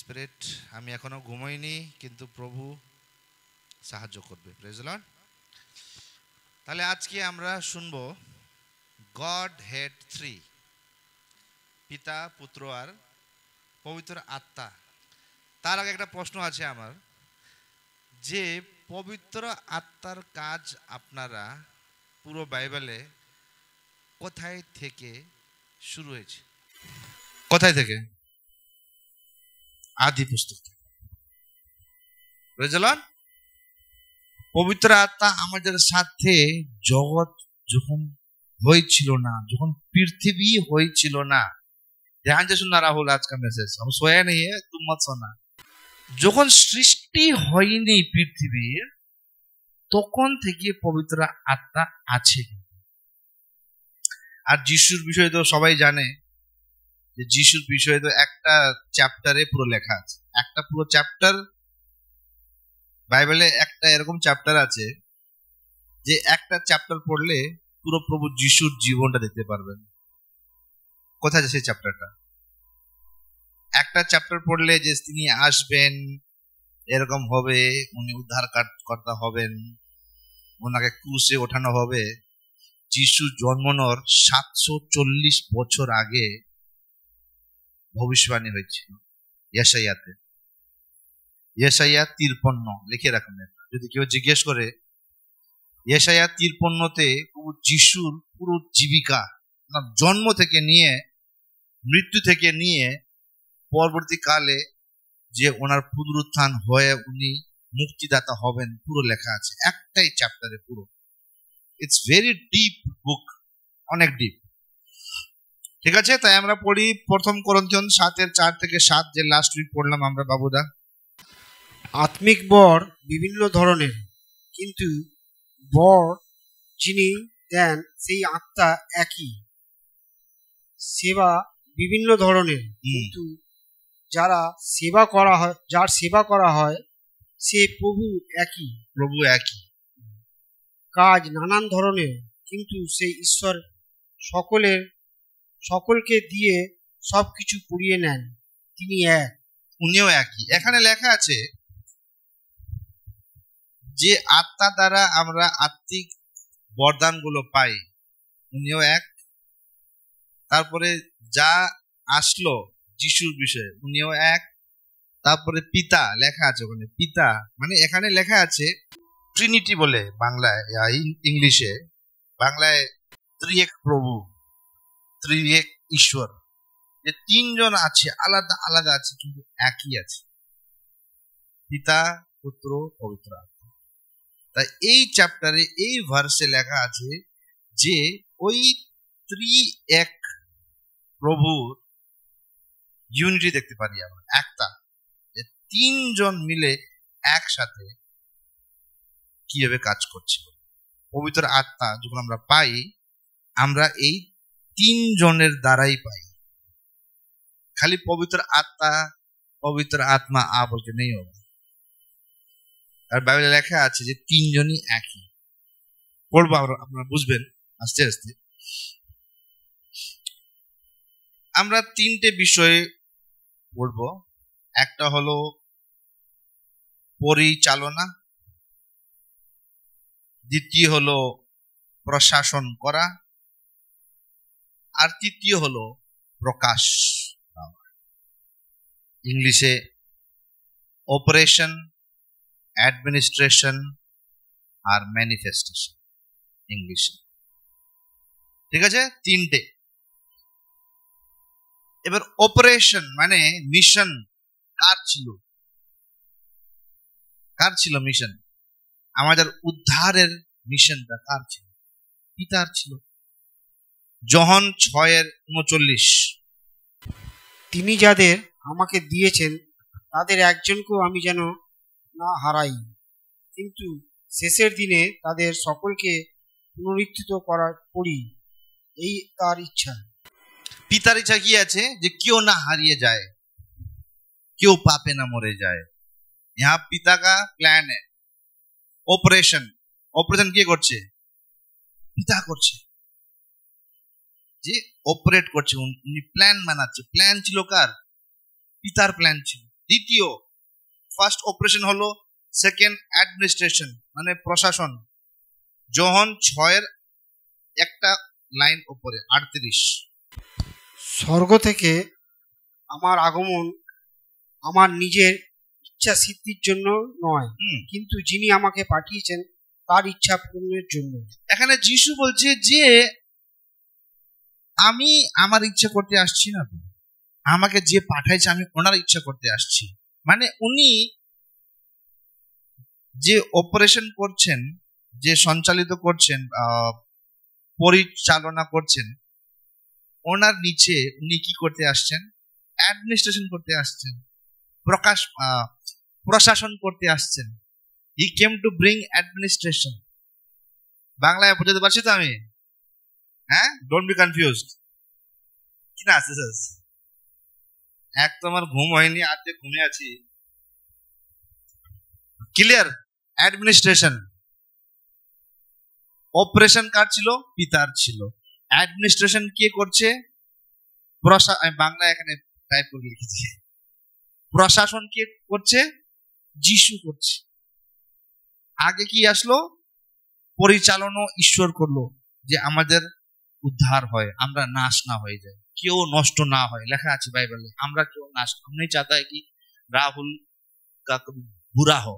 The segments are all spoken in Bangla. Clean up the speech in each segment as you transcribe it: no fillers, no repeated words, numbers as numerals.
স্পিরিট, আমি এখনো ঘুমাইনি, কিন্তু প্রভু সাহায্য করবে। Praise the Lord. তাহলে আজকে আমরা শুনবো গড হেড 3, পিতা, পুত্র আর পবিত্র আত্মা। তার আগে একটা প্রশ্ন আছে আমার, যে পবিত্র আত্মার কাজ আপনারা পুরো বাইবেলে কোথায় থেকে শুরু হয়েছে? কোথায় থেকে? আদি পুস্তক থেকে। Praise the Lord. পবিত্র আত্মা আমাদের সাথে জগৎ যখন হয়েছিল না, যখন पृथ्वी হয়েছিল না, ध्यान से सुनना राहुल आज का मैसेज, हम सोया नहीं है, तुम मत सोना। যখন সৃষ্টি হয়নি পৃথিবীর, তখন থেকে পবিত্র আত্মা আছে। আর যিশুর বিষয়ে তো সবাই জানে যে যিশুর বিষয়ে তো একটা চ্যাপ্টারে পুরো লেখা আছে, একটা পুরো চ্যাপ্টার বাইবেলে। একটা এরকম চ্যাপ্টার আছে যে একটা চ্যাপ্টার পড়লে পুরো প্রভু যিশুর জীবনটা দেখতে পারবেন। কোথায় আছে সেই চ্যাপ্টারটা? একটা চ্যাপ্টার পড়লে যে তিনি আসবেন, এরকম হবে, উনি উদ্ধারকর্তা হবেন, ওনাকে ক্রুশে ওঠানো হবে। যিশু জন্মানোর 740 বছর আগে ভবিষ্যবাণী হয়েছিল ইয়েশায়াতে। ইয়েশায়া 53 লিখে রাখুন। যদি কেউ জিজ্ঞেস করে, ইয়েশায়া 53-তে যিশুর পুরো জীবিকা, জন্ম থেকে নিয়ে মৃত্যু থেকে নিয়ে পরবর্তীকালে যে ওনার পুনরুত্থান হয়ে উনি মুক্তিদাতা হবেন, পুরো লেখা আছে একটাই চ্যাপ্টারে পুরো। ইটস ভেরি ডিপ বুক, অনেক ডিপ। ঠিক আছে, তাই আমরা পড়ি 1 করন্থিয়ান 7:4-7, যে লাস্ট উইক পড়লাম আমরা বাবুদা। আত্মিক বর বিভিন্ন ধরনের, কিন্তু বর যিনি দেন সেই আত্মা একই। সেবা বিভিন্ন ধরনের, কিন্তু যার সেবা করা হয় সে প্রভু একই। কাজ নানান ধরনের, কিন্তু সেই ঈশ্বর সকলকে দিয়ে সবকিছু পুড়িয়ে নেন, তিনি এক, উনিও একই। এখানে লেখা আছে যে আত্মা দ্বারা আমরা আত্মিক বরদানগুলো পাই, উনিও এক। তারপরে যা আসলো যিশুর বিষয়ে, উনিও এক। তারপরে পিতা লেখা আছে ওখানে, পিতা মানে এখানে লেখা আছে ট্রিনিটি বলে বাংলায়, ইংলিশে। বাংলায় ত্রিয়েক প্রভু, ত্রিয়েক ঈশ্বর, যে তিনজন আছে, আলাদা আলাদা আছে কিন্তু একই আছে, পিতা, পুত্র, পবিত্র আত্মা। তাই এই চ্যাপ্টারে এই ভার্সে লেখা আছে যে ওই ত্রিয়েক প্রভুর ইউনিটি দেখতে পারি আমরা, একটা, যে তিনজন মিলে একসাথে কিভাবে কাজ করছে। পবিত্র আত্মা যখন আমরা পাই, আমরা এই তিনজনের দ্বারাই পাই। খালি পবিত্র আত্মা, পবিত্র আত্মা বলতে নেই হবে। আর বাইবেলে লেখা আছে যে তিনজনই একই। পড়বো আপনারা বুঝবেন আস্তে আস্তে। আমরা 3টে বিষয়ে পড়বো। একটা হলো পরিচালনা, দ্বিতীয় হলো প্রশাসন করা, আর তৃতীয় হলো প্রকাশ। ইংলিশে অপারেশন, অ্যাডমিনিস্ট্রেশন আর ম্যানিফেস্টেশন ইংলিশে। ঠিক আছে, 3টে। এবার অপারেশন মানে মিশন কার ছিল মিশন? আমাদের উদ্ধারের মিশনটা কার ছিল? পিতার ছিল। যোহন 6:39, তিনি যাদের আমাকে দিয়েছেন তাদের একজনকেও আমি যেন না হারাই, কিন্তু শেষের দিনে তাদের সকলকে পুনরুত্থিত করি, এই তার ইচ্ছা। পিতার ইচ্ছা কি আছে? যে কেউ না হারিয়ে যায়, কেউ পাপে না মরে যায়। यहाँ पिता का प्लान है। ऑपरेशन কে করছে? পিতা করছে, যে অপারেট করছে, উনি প্ল্যান বানাচ্ছে। প্ল্যান ছিল কার? পিতার প্ল্যান ছিল। দ্বিতীয়, ফার্স্ট অপারেশন হলো, সেকেন্ড অ্যাডমিনিস্ট্রেশন মানে প্রশাসন। যোহন 6-এর একটা লাইন উপরে 38। স্বর্গ থেকে আমার আগমন আমার নিজের ইচ্ছা সিদ্ধির জন্য নয়, কিন্তু যিনি আমাকে পাঠিয়েছেন তার ইচ্ছা পূরণের জন্য। এখানে যিশু বলছে যে আমি আমার ইচ্ছা করতে আসছি না, আমাকে যে পাঠাইছে আমি ওনার ইচ্ছা করতে আসছি। মানে উনি যে অপারেশন করছেন, যে সঞ্চালিত করছেন, পরিচালনা করছেন, ওনার নিচে উনি কি করতে আসছেন? অ্যাডমিনিস্ট্রেশন করতে আসছেন, প্রশাসন করতে আসছেন। হি কেম টু ব্রিং অ্যাডমিনিস্ট্রেশন। বাংলায় বোঝাতে পারছি তো আমি? হ্যাঁ, ডোন্ট বি কনফিউজড। কি না আছে এক তো আমার ঘুম হয়নি, আজকে ঘুমিয়ে আছি। ক্লিয়ার? অ্যাডমিনিস্ট্রেশন। অপারেশন কার ছিল? পিতার ছিল। অ্যাডমিনিস্ট্রেশন কে করছে? আমি বাংলা এখানে টাইপ করে লিখেছি। প্রশাসন কে করছে? যিশু করছে। আগে কি আসলো? পরিচালনা ঈশ্বর করলো, যে আমাদের উদ্ধার হয়, আমরা নাশ না হয়ে যায়, কেউ নষ্ট না হয়। লেখা আছে বাইবেলে, আমরা কেউ নাশ नहीं चाहता है कि राहुल का कभी बुरा हो।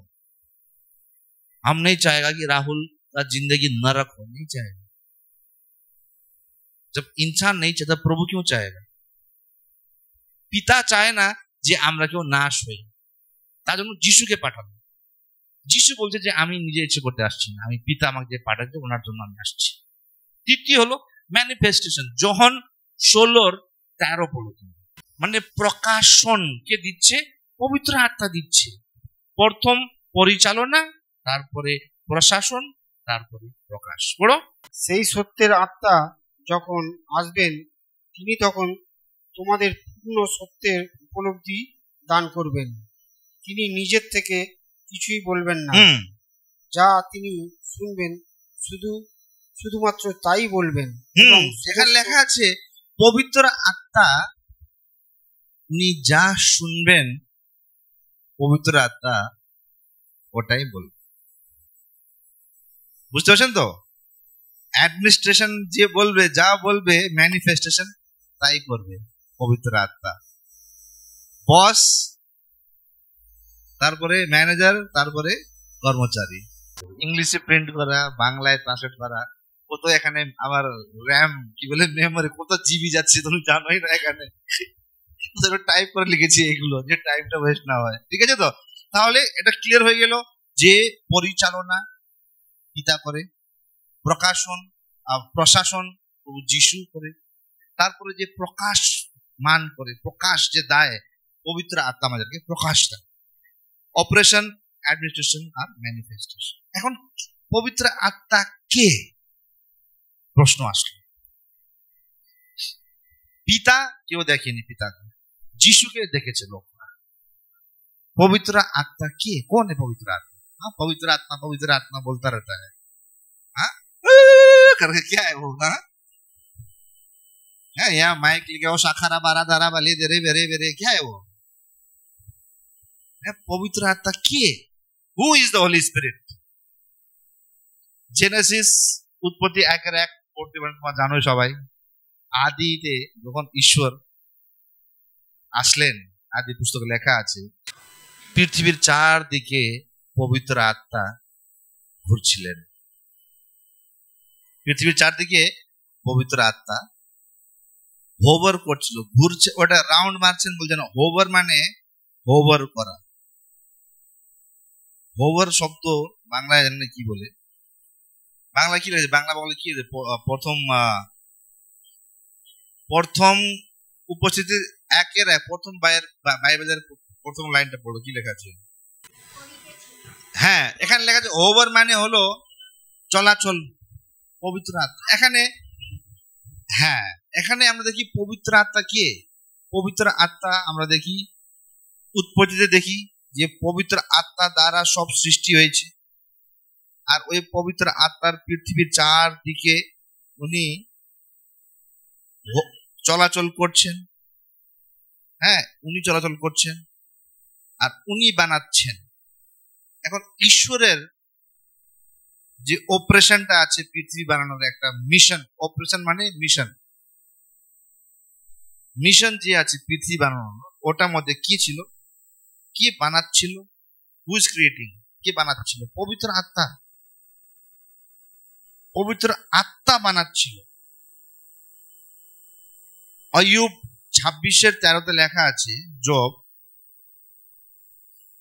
हम नहीं चाहेगा कि राहुल का जिंदगी नरक हो, नहीं चाहेगा। जब इंसान नहीं चाहता, प्रभु क्यों चाहेगा? পিতা চায় না যে আমরা কেউ নাশ হই, তার জন্য যিশুকে পাঠানো। যিশু বলছে যে আমি নিজে ইচ্ছে করতে আসছি না, আমি পিতা আমাকে যে পাঠাচ্ছে ওনার জন্য আমি আসছি। তৃতীয় হলো ম্যানিফেস্টেশন। যোহন 16-13 মানে প্রকাশন কে দিচ্ছে? পবিত্র আত্মা দিচ্ছে। প্রথম পরিচালনা, তারপরে প্রশাসন, তারপরে প্রকাশ। বড় সেই সত্যের আত্মা যখন আসবেন, তিনি তখন তোমাদের পূর্ণ সত্যের উপলব্ধি দান করবেন। তিনি নিজের থেকে কিছুই বলবেন না, যা তিনি শুনবেন শুধুমাত্র তাই বলবেন। সেখানে লেখা আছে পবিত্র আত্মা, উনি যা শুনবেন পবিত্র আত্মা ওটাই বলবে। বুঝতে পারছেন তো? অ্যাডমিনিস্ট্রেশন যে বলবে, যা বলবে, ম্যানিফেস্টেশন তাই করবে পবিত্র আত্মা। বস, তারপরে ম্যানেজার, তারপরে কর্মচারী। ইংলিশে প্রিন্ট করা, বাংলায় ট্রান্সলেট করা, কত এখানে আমার র্যাম কি বলে মেমোরি, কত জিবি যাচ্ছে তুমি জানোই না। এখানে টাইপ করে লিখেছি এগুলো, যে টাইমটা ওয়েস্ট না হয়। ঠিক আছে তো? তাহলে এটা ক্লিয়ার হয়ে গেল যে পরিচালনা পিতা করে, প্রশাসন যিশু করে, তারপরে যে প্রকাশ মান করে, প্রকাশ যে দেয় পবিত্র আত্মা আমাদেরকে প্রকাশ দেয়। অপারেশন, অ্যাডমিনিস্ট্রেশন আর ম্যানিফেস্টেশন। এখন পবিত্র আত্মা কে? প্রশ্ন আসলো। পিতা কেউ দেখেনি পিতাকে, যিশুকে দেখেছে লোকরা। पवित्र आत्मा के कौन है? पवित्र आत्मा, हाँ पवित्र आत्मा बोलता रहता है, हाँ करके क्या है वो? हाँ यहाँ माइक लेके वो शाखारा बारा दारा वाले दे बेरे बेरे क्या है वो? पवित्र आत्मा के? Who is the Holi spirit? Genesis উৎপত্তি 1:1 পড়তে পারেন, তোমরা জানোই সবাই। আদিতে যখন ঈশ্বর আসলেন, আদি পুস্তকে লেখা আছে পৃথিবীর চারদিকে পবিত্র আত্মা ঘুরছিলেন। পৃথিবীর চারদিকে পবিত্র আত্মা হোভার করছিল, ঘুরছে। ওটা রাউন্ড মারছেন বলছে না, হোভার মানে হোভার করা। হোভার শব্দ বাংলায় জানেন কি বলে? বাংলা কি রয়েছে? বাংলা বলে কি? প্রথম উপস্থিতি 1:1 প্রথম বাইবেলের প্রথম লাইনটা পড়ো, কি লেখা আছে? হ্যাঁ, এখানে লেখা আছে ওভার মানে হলো চলাচল, পবিত্র আত্মা। এখানে আমরা দেখি পবিত্র আত্মা কে? পবিত্র আত্মা আমরা দেখি উৎপত্তিতে দেখি যে পবিত্র আত্মা দ্বারা সব সৃষ্টি হয়েছে, আর ওই পবিত্র আত্মার পৃথিবীর চারদিকে উনি চলাচল করছেন। হ্যাঁ, উনি চলাচল করছেন। আর উনি বানাচ্ছেন। এখন ঈশ্বরের যে অপারেশনটা আছে পৃথিবী বানানোর একটা মিশন, অপারেশন মানে মিশন, মিশন যে আছে পৃথিবী বানানোর, ওটার মধ্যে কি ছিল, কে বানাচ্ছিল, হু ইজ ক্রিয়েটিং, কে বানাচ্ছিল? পবিত্র আত্মা। পবিত্র আত্মা বানাচ্ছিল। আইয়ুব 26:13 লেখা আছে, জব,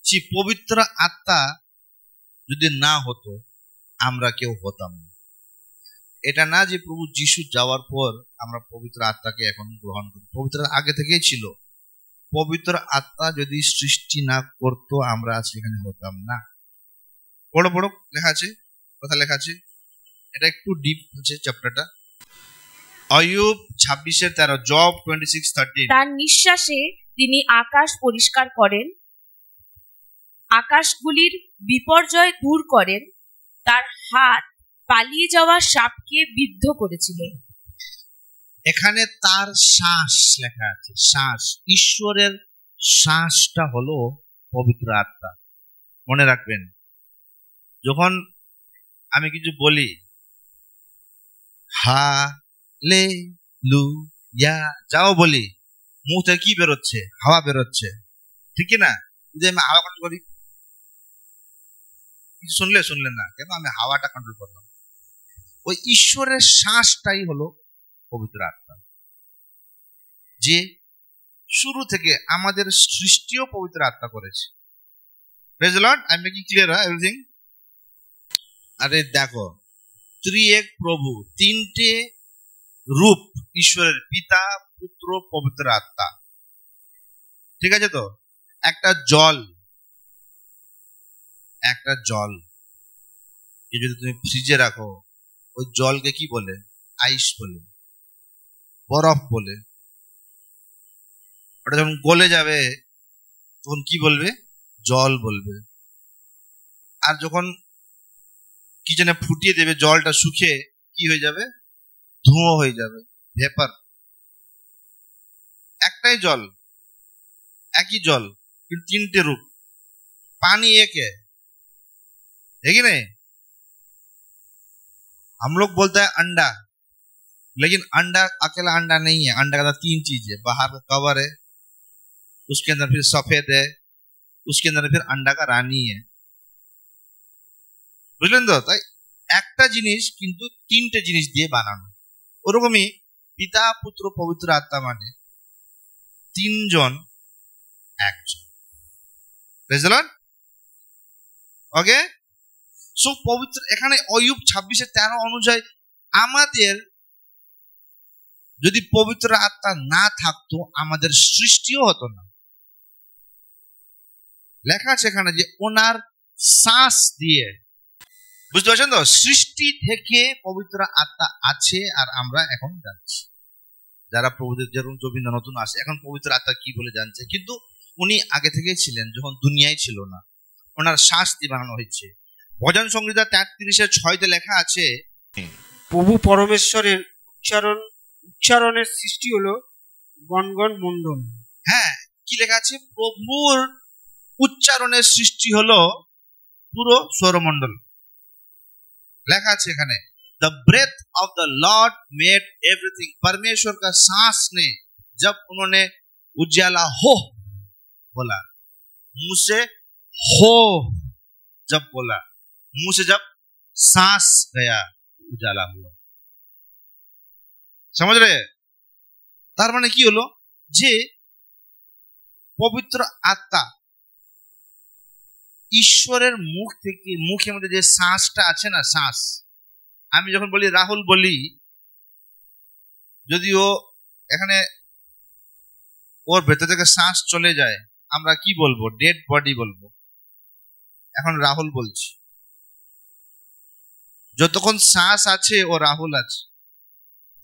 যে পবিত্র আত্মা যদি না হতো আমরা কেউ হতাম না। এটা না যে প্রভু যিশু যাওয়ার পর আমরা পবিত্র আত্মাকে এখন গ্রহণ করি, পবিত্র আগে থেকেই ছিল। পবিত্র আত্মা যদি সৃষ্টি না করতো আমরা আজ এখানে হতাম না। বড় বড় লেখা আছে, কথা লেখা আছে, এটা একটু ডিপ আছে চ্যাপ্টারটা। আইয়ুব 26:13, জব 26:13। তার নিঃশ্বাসে তিনি আকাশ পরিষ্কার করেন, আকাশগুলির বিপর্যয় দূর করেন, তার হাত পালিয়ে যাওয়া সাপকে বিদ্ধ করেছিল। এখানে তার শ্বাস লেখা আছে, শ্বাস, ঈশ্বরের শ্বাসটা হলো পবিত্র আত্মা। মনে রাখবেন, যখন আমি কিছু বলি হালেলুয়া যাও বলি, মুখ থেকে কি বেরোচ্ছে? হাওয়া বেরোচ্ছে, ঠিক না? যদি আমি হাওয়া কন্ট্রোল করি, কিছু শুনলেন না কেন? আমি হাওয়াটা কন্ট্রোল করলাম। ওই ঈশ্বরের শ্বাসটাই হলো পবিত্র আত্মা, যে শুরু থেকে আমাদের সৃষ্টিও পবিত্র আত্মা করেছে। Praise the Lord, I am making clear everything. আরে দেখো, ত্রিএক প্রভু, তিনটে রূপ ঈশ্বরের, পিতা, পুত্র, পবিত্র আত্মা, ঠিক আছে তো? একটা জল, একটা জল যদি তুমি ফ্রিজে রাখো, ওই জলকে কি বলে? আইস বলে, বরফ বলে। ওটা যখন গলে যাবে তখন কি বলবে? জল বলবে। আর যখন কিচেনে ফুটিয়ে দেবে, জলটা শুকিয়ে কি হয়ে যাবে? ধুঁয়ো হয়ে যাবে, ভেপার। একটাই জল, একই জল, কিন্তু তিনটে রূপ। पानी एक है कि नहीं? हम लोग बोलते हैं अंडा, लेकिन अंडा अकेला अंडा नहीं है। अंडा का 3 चीज है, बाहर का कवर है, उसके अंदर फिर सफेद है, उसके अंदर फिर अंडा का रानी है। বুঝলেন তো? তাই একটা জিনিস কিন্তু তিনটে জিনিস দিয়ে বানানো। ওরকমই পিতা, পুত্র, পবিত্র আত্মা মানে তিনজন একজন। Praise the Lord. Okay, so পবিত্র, এখানে আইয়ুব 26:13 অনুযায়ী আমাদের যদি পবিত্র আত্মা না থাকতো আমাদের সৃষ্টিও হতো না। লেখা আছে এখানে যে ওনার শ্বাস দিয়ে, বুঝতে পারছেন তো? সৃষ্টি থেকে পবিত্র আত্মা আছে, আর আমরা এখন জানছি। যারা প্রভুদের যেরকম জবিনা নতুন আসে, এখন পবিত্র আত্মা কি বলে জানছে, কিন্তু উনি আগে থেকেই ছিলেন, যখন দুনিয়ায় ছিল না। ওনার শ্বাস দিয়ে বানানো হয়েছে। ভজন সংহিতা 33:6 লেখা আছে, প্রভু পরমেশ্বরের উচ্চারণের সৃষ্টি হলো গণগণ মণ্ডল। হ্যাঁ, কি লেখা আছে? প্রভুর উচ্চারণের সৃষ্টি হলো পুরো সৌরমণ্ডল। লেখা আছে এখানে, the breath of the Lord made everything। परमेश्वर का सांस ने जब उन्होंने उजाला हो बोला, मुंह से हो जब बोला, मुंह से जब सांस गया उजाला हुआ। समझ रहे? তার মানে কি হলো যে পবিত্র আত্মা ঈশ্বরের মুখ থেকে, মুখের মধ্যে যে শ্বাসটা আছে না, শ্বাস, আমি যখন বলি রাহুল বলি, যদি ও এখানে ওর ভেতর থেকে শ্বাস চলে যায়, আমরা কি বলবো? ডেড বডি বলবো। এখন রাহুল বলছি, যতক্ষণ শ্বাস আছে ও রাহুল আছে,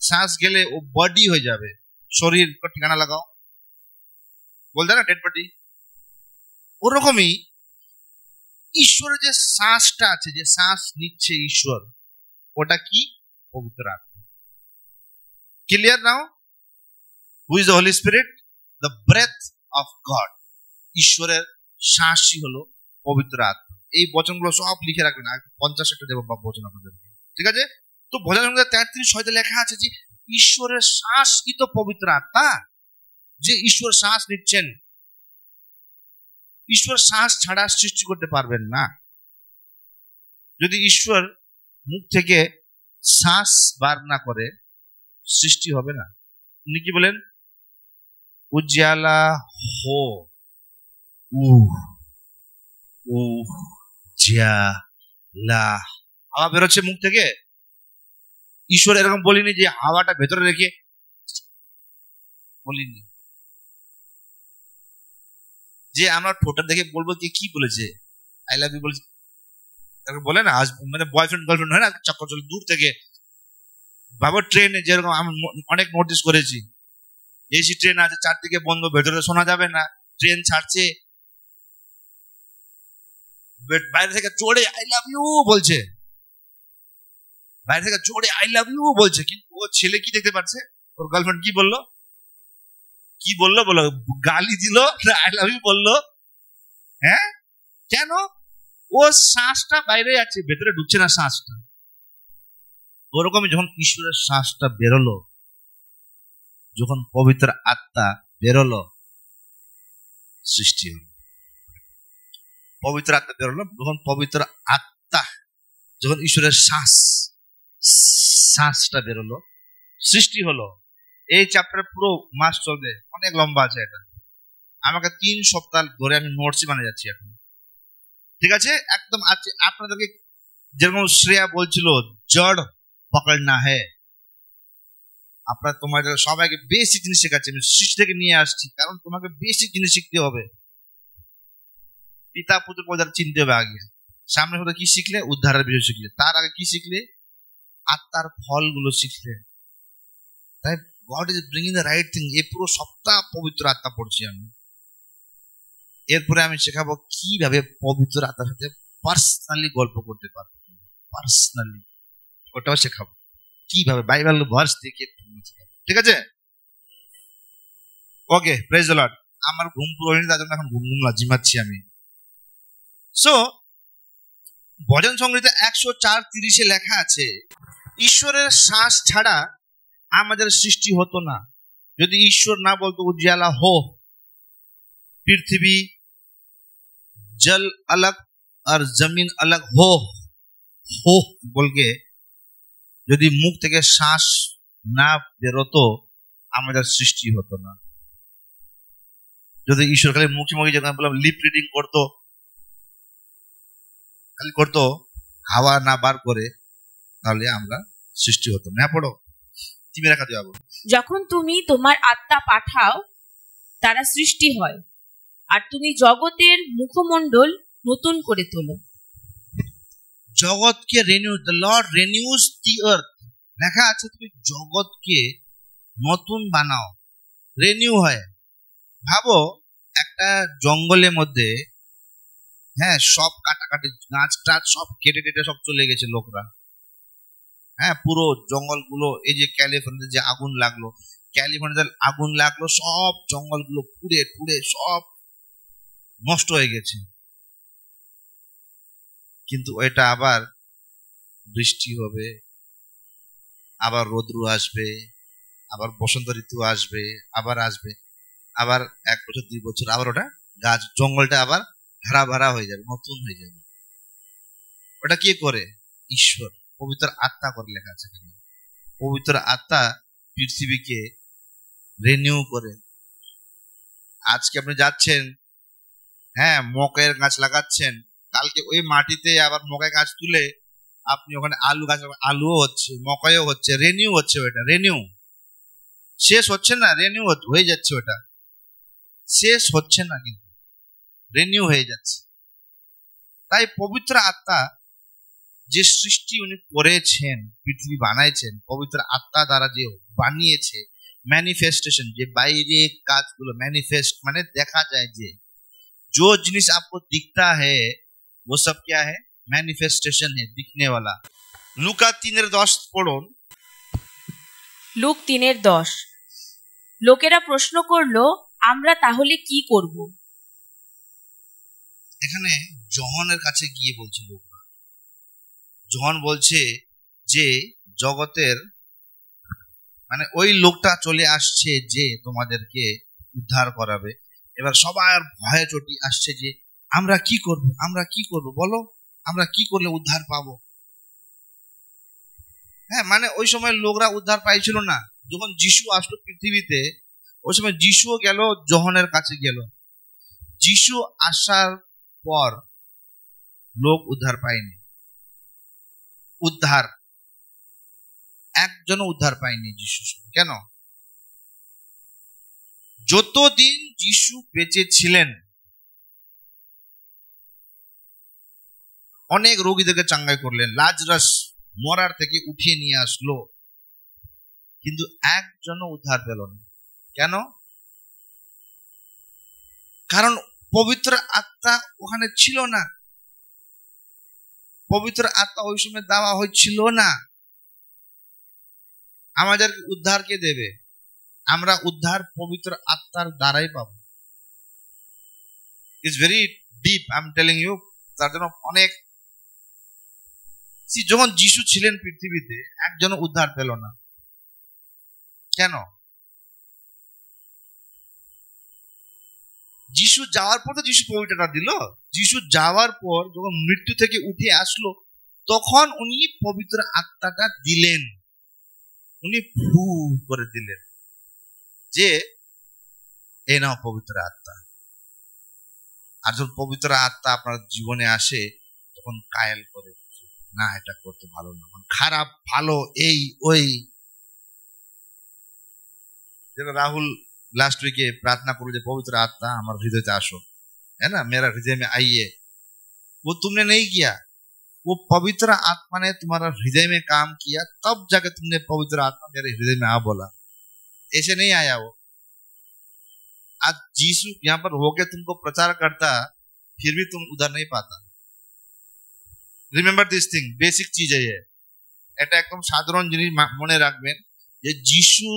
শ্বাস গেলে ও বডি হয়ে যাবে। শরীর ঠিকানা লাগাও, বলতে না ডেড বডি। ওরকমই ঈশ্বরের যে শ্বাসটা আছে, যে শ্বাস নিচ্ছে ঈশ্বর, ওটা কি? পবিত্র আত্মা। Clear now? Who is the Holy Spirit? The breath of God. ঈশ্বরের শ্বাসই হলো পবিত্র আত্মা। এই বচনগুলো সব লিখে রাখবেন, 50 দেব বচন আপনাদের, ঠিক আছে? তো ভজন সংহিতা 33:6 লেখা আছে যে ঈশ্বরের শ্বাস কি তো পবিত্র আত্মা, যে ঈশ্বর শ্বাস নিচ্ছেন। ঈশ্বর শ্বাস ছাড়া সৃষ্টি করতে পারবেন না। যদি ঈশ্বর মুখ থেকে শ্বাস বার না করে সৃষ্টি হবে না। উনি কি বলেন? উজ্জালা হো, লা, হাওয়া বেরোচ্ছে মুখ থেকে। ঈশ্বর এরকম বলিনি যে হাওয়াটা ভেতরে রেখে, বলিনি যে আমরা ঠোঁটা দেখে বলবো যে কি বলেছে, আই লাভ ইউ বলেছে, বলে না মানে বয়ফ্রেন্ড গার্লফ্রেন্ড হয় না, চক্কর চলে দূর থেকে। ভাবো ট্রেনে যেরকম আমি অনেক নোটিস করেছি, এসি ট্রেন আছে, চারদিকে বন্ধ, ভেতরে শোনা যাবে না, ট্রেন ছাড়ছে, বাইরে থেকে জোরে আই লাভ ইউ বলছে, বাইরে থেকে জোরে আই লাভ ইউ বলছে, কিন্তু ও ছেলে কি দেখতে পাচ্ছে? ওর গার্লফ্রেন্ড কি বললো, কি বললো বলো, গালি দিল না আই লাভ ইউ বললো? হ্যাঁ, কেন? ও শ্বাসটা বাইরে আছে, ভেতরে ঢুকছে না শ্বাসটা। ওরকমই যখন ঈশ্বরের শ্বাসটা বেরোলো, যখন পবিত্র আত্মা বেরোলো, সৃষ্টি হলো। পবিত্র আত্মা বেরোলো, যখন পবিত্র আত্মা, যখন ঈশ্বরের শ্বাসটা বেরোলো, সৃষ্টি হলো। এই চ্যাপ্টার পুরো মাস চলবে, অনেক লম্বা আছে এটা। আমাকে 3 সপ্তাহ ধরে আমি নোটসই বানিয়ে যাচ্ছি এখন, ঠিক আছে? একদম আছে। আপনাদেরকে যেরকম শ্রেয়া বলছিল জড় পকড়না হ্যায়, আপনার তোমাদের সবাইকে বেসিক জিনিস শেখাচ্ছি, আমি সৃষ্টি থেকে নিয়ে আসছি, কারণ তোমাকে বেসিক জিনিস শিখতে হবে। পিতা পুত্র পবিত্র চিনতে হবে আগে, সামনে হতে কি শিখলে? উদ্ধারের বিষয় শিখলে, তার আগে কি শিখলে? আত্মার ফলগুলো শিখলে। তাই god is bringing the right thing. এই পুরো সপ্তাহ পবিত্র আত্মা পড়ছি আমি। এরপরে আমি শেখাবো কিভাবে পবিত্র আত্মার সাথে পার্সোনালি গল্প করতে পারবো, পার্সোনালি ওটাও শেখাবো, কিভাবে বাইবেল ভার্স থেকে, ঠিক আছে? ওকে, প্রেজ দ্য লর্ড। আমার ঘুম পুরো হয়নি, তার জন্য এখন ঘুম জিমাচ্ছি আমি। সো ভজন সংহিতা 104:30 লেখা আছে ঈশ্বরের শ্বাস ছাড়া আমাদের সৃষ্টি হতো না। যদি ঈশ্বর না বলতো উজ্জালা হো, পৃথিবী জল अलग আর জমিন अलग हो हो বলকে যদি মুখ থেকে শ্বাস না বেরোতো আমাদের সৃষ্টি হতো না। যদি ঈশ্বর খালি মুখে মুখে, যখন বললাম লিপ রিডিং করতো, খালি করতো, হাওয়া না বার করে, তাহলে আমরা সৃষ্টি হতো না। পড়ো, তুমি রাখা যাবো। যখন তুমি তোমার আত্মা পাঠাও, তারা সৃষ্টি হয়, আর তুমি জগতের মুখমণ্ডল নতুন করে তোলো। জগৎকে রেনিউ, দ্য লর্ড রেনিউজ দি আর্থ। লেখা আছে তুমি জগৎকে নতুন বানাও, রেনিউ হয়। ভাবো একটা জঙ্গলের মধ্যে, হ্যাঁ, সব কাটাকাটি, গাছ টাছ সব কেটে টেটে সব চলে গেছে লোকরা, হ্যাঁ, পুরো জঙ্গলগুলো, এই যে ক্যালিফোর্নিয়াতে যে আগুন লাগলো, ক্যালিফোর্নিয়াতে আগুন লাগলো, সব জঙ্গলগুলো পুড়ে পুড়ে সব নষ্ট হয়ে গেছে। কিন্তু ওইটা আবার বৃষ্টি হবে, আবার রৌদ্র আসবে, আবার বসন্ত ঋতু আসবে, আবার আসবে, আবার 1 বছর 2 বছর আবার ওটা গাছ জঙ্গলটা আবার হারা ভরা হয়ে যাবে, নতুন হয়ে যাবে। ওটা কে করে? ঈশ্বর, পবিত্র আত্মা করে। লেখা আছে পবিত্র আত্মা পৃথিবীকে রিনিউ করে। আজকে আপনি যাচ্ছেন, হ্যাঁ, মকাইয়ের গাছ লাগাচ্ছেন, কালকে ওই মাটিতে আবার মকাই গাছ তুলে আপনি ওখানে আলু গাছ, আলুও হচ্ছে, মকাইও হচ্ছে, রেনিউ হচ্ছে। ওটা রেনিউ শেষ হচ্ছে না, রেনিউ হয়ে যাচ্ছে। ওটা শেষ হচ্ছে না, কিন্তু রেনিউ হয়ে যাচ্ছে। তাই পবিত্র আত্মা যে সৃষ্টি উনি করেছেন, পৃথিবী বানাইছেন, পবিত্র আত্মা দ্বারা যে বানিয়েছে, ম্যানিফেস্টেশন, যে বাইরে কাজগুলো ম্যানিফেস্ট মানে দেখা যায়, যে जो जिनिस आपको दिखता है वो सब क्या है? मैनिफेस्टेशन है, दिखने वाला। लूका 3:10 পড়ুন। লুক 3:10। লোকেরা প্রশ্ন করলো, আমরা তাহলে কি করব? এখানে যোহনের কাছে গিয়ে বলছে লোকরা, যোহন বলছে যে জগতের মানে ওই লোকটা চলে আসছে যে তোমাদেরকে উদ্ধার করাবে। এবার সবার ভয়ে চটি আসছে যে আমরা কি করব, আমরা কি করব, বলো আমরা কি করলে উদ্ধার পাবো। হ্যাঁ, মানে ওই সময় লোকরা উদ্ধার পাইছিল না। যখন যিশু আসলো পৃথিবীতে, ওই সময় যিশুও গেল, যোহনের কাছে গেল। যিশু আসার পর লোক উদ্ধার পায়নি, উদ্ধার একজনও উদ্ধার পায়নি যিশু। কেন? যতদিন যিশু বেঁচে ছিলেন অনেক রোগীদেরকে চাঙ্গাই করলেন, লাজরাস মরার থেকে উঠিয়ে নিয়ে আসলো, কিন্তু একজনও উদ্ধার পেল না। কেন? কারণ পবিত্র আত্মা ওখানে ছিল না, পবিত্র আত্মা ওই সময় দেওয়া হচ্ছিল না। আমাদের উদ্ধার কে দেবে? আমরা উদ্ধার পবিত্র আত্মার দ্বারাই পাবো। It's very deep, I am telling you. তার জন্য অনেক, যখন যিশু ছিলেন পৃথিবীতে একজন উদ্ধার পেল না। কেন? যিশু যাওয়ার পর তো যিশু পবিত্রতা দিল। যিশু যাওয়ার পর যখন মৃত্যু থেকে উঠে আসলো, তখন উনি পবিত্র আত্মাটা দিলেন, উনি ফু করে দিলেন যে এই নাও পবিত্র আত্মা। আর যখন পবিত্র আত্মা আপনার জীবনে আসে, তখন কায়েল করে না এটা করতে ভালো না, খারাপ ভালো এই ওই। যেটা রাহুল लास्ट वीक प्रार्थना करो जो पवित्र आत्मा हमारे हृदय में आसो, है ना, मेरा हृदय में आइए। वो तुमने नहीं किया, वो पवित्र आत्मा ने तुम्हारा हृदय में काम किया, तब जाकर तुमने पवित्र आत्मा मेरे हृदय में आ बोला। ऐसे नहीं आया वो। आज यीशु यहाँ पर होके तुमको प्रचार करता, फिर भी तुम उधर नहीं पाता। रिमेम्बर दिस थिंग, बेसिक चीज है ये। এটা একদম সাধারণ জিনিস মনে রাখবেন যে যিশু